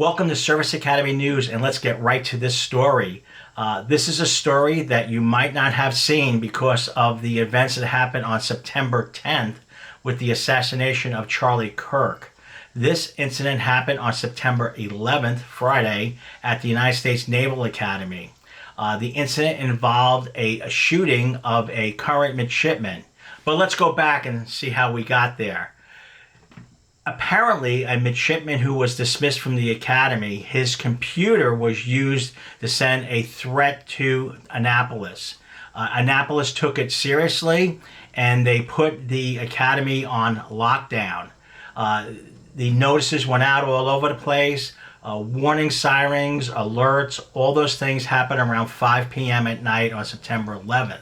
Welcome to Service Academy News, and let's get right to this story. This is a story that you might not have seen because of the events that happened on September 10th with the assassination of Charlie Kirk. This incident happened on September 11th, Friday, at the United States Naval Academy. The incident involved a shooting of a current midshipman. But let's go back and see how we got there. Apparently, a midshipman who was dismissed from the academy, his computer was used to send a threat to Annapolis. Annapolis took it seriously, and they put the academy on lockdown. The notices went out all over the place. Warning sirens, alerts, all those things happened around 5 p.m. at night on September 11th.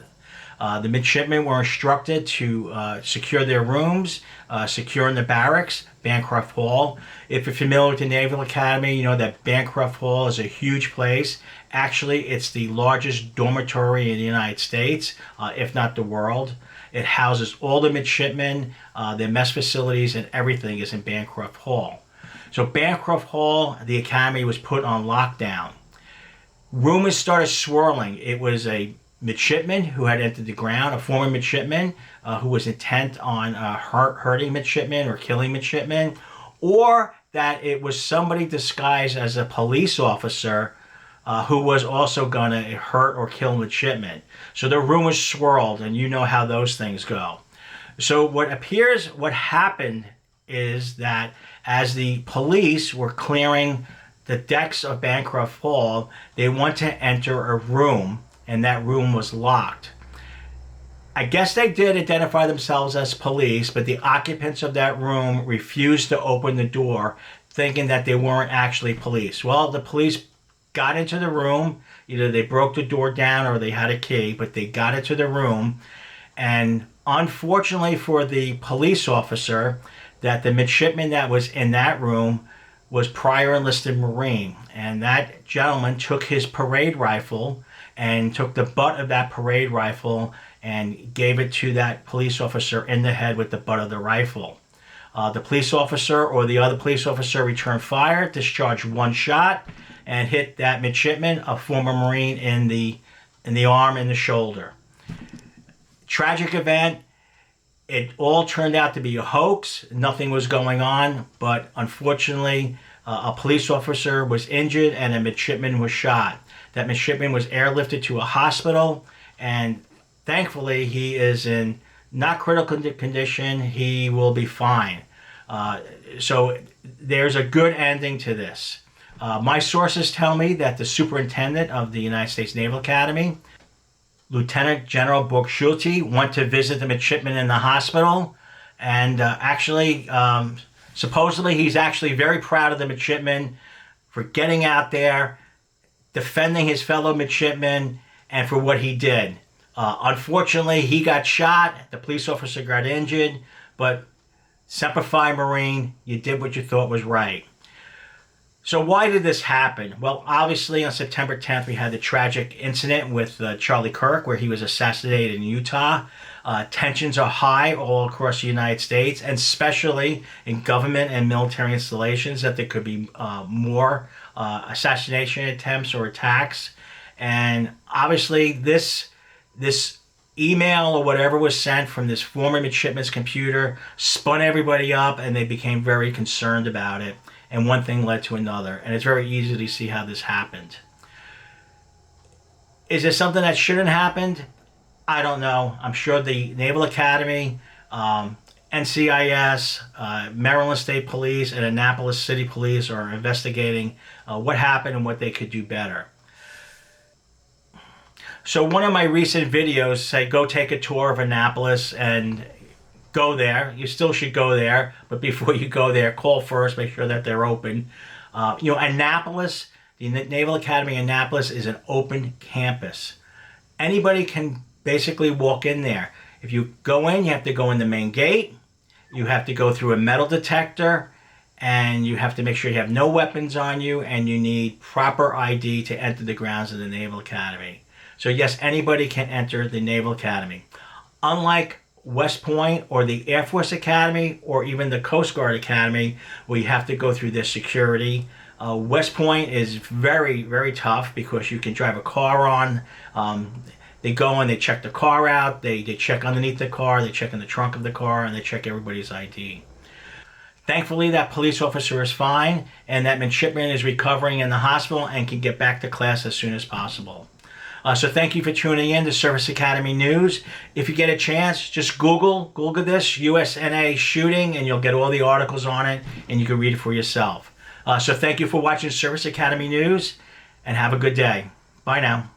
The midshipmen were instructed to secure their rooms, secure in the barracks, Bancroft Hall. If you're familiar with the Naval Academy, you know that Bancroft Hall is a huge place. Actually, it's the largest dormitory in the United States, if not the world. It houses all the midshipmen, their mess facilities, and everything is in Bancroft Hall. So Bancroft Hall, the academy was put on lockdown. Rumors started swirling. It was a midshipman who had entered the ground, a former midshipman who was intent on hurting midshipmen or killing midshipmen, or that it was somebody disguised as a police officer who was also going to hurt or kill midshipmen. So the rumors swirled, and you know how those things go. So what happened is that as the police were clearing the decks of Bancroft Hall, they went to enter a room, and that room was locked. I guess they did identify themselves as police, but the occupants of that room refused to open the door, thinking that they weren't actually police. Well, the police got into the room. Either they broke the door down or they had a key, but they got into the room. And unfortunately for the police officer, that the midshipman that was in that room was prior enlisted Marine. And that gentleman took his parade rifle and took the butt of that parade rifle and gave it to that police officer in the head with the butt of the rifle. The police officer or the other police officer returned fire, discharged one shot, and hit that midshipman, a former Marine, in the arm and the shoulder. Tragic event. It all turned out to be a hoax. Nothing was going on, but unfortunately, a police officer was injured and a midshipman was shot. That midshipman was airlifted to a hospital, and thankfully he is in not critical condition. He will be fine. So there's a good ending to this. My sources tell me that the superintendent of the United States Naval Academy, Lieutenant General Borg-Schulte, went to visit the midshipman in the hospital, and supposedly he's actually very proud of the midshipman for getting out there, defending his fellow midshipmen, and for what he did. Unfortunately, he got shot, the police officer got injured, but Semper Fi Marine, you did what you thought was right. So why did this happen? Well, obviously on September 10th, we had the tragic incident with Charlie Kirk, where he was assassinated in Utah. Tensions are high all across the United States, and especially in government and military installations, that there could be more assassination attempts or attacks. And obviously this email or whatever was sent from this former midshipman's computer spun everybody up, and they became very concerned about it. And one thing led to another. And it's very easy to see how this happened. Is it something that shouldn't have happened? I don't know. I'm sure the Naval Academy, NCIS, Maryland State Police, and Annapolis City Police are investigating what happened and what they could do better. So one of my recent videos say go take a tour of Annapolis and go there. You still should go there, but before you go there, call first, make sure that they're open. Annapolis, the Naval Academy in Annapolis is an open campus. Anybody can basically walk in there. If you go in, you have to go in the main gate, you have to go through a metal detector, and you have to make sure you have no weapons on you, and you need proper ID to enter the grounds of the Naval Academy. So yes, anybody can enter the Naval Academy. Unlike West Point or the Air Force Academy or even the Coast Guard Academy, where you have to go through their security. West Point is very, very tough because you can drive a car on. They go and they check the car out. They check underneath the car. They check in the trunk of the car, and they check everybody's ID. Thankfully, that police officer is fine, and that midshipman is recovering in the hospital and can get back to class as soon as possible. So thank you for tuning in to Service Academy News. If you get a chance, just Google this, USNA shooting, and you'll get all the articles on it, and you can read it for yourself. So thank you for watching Service Academy News, and have a good day. Bye now.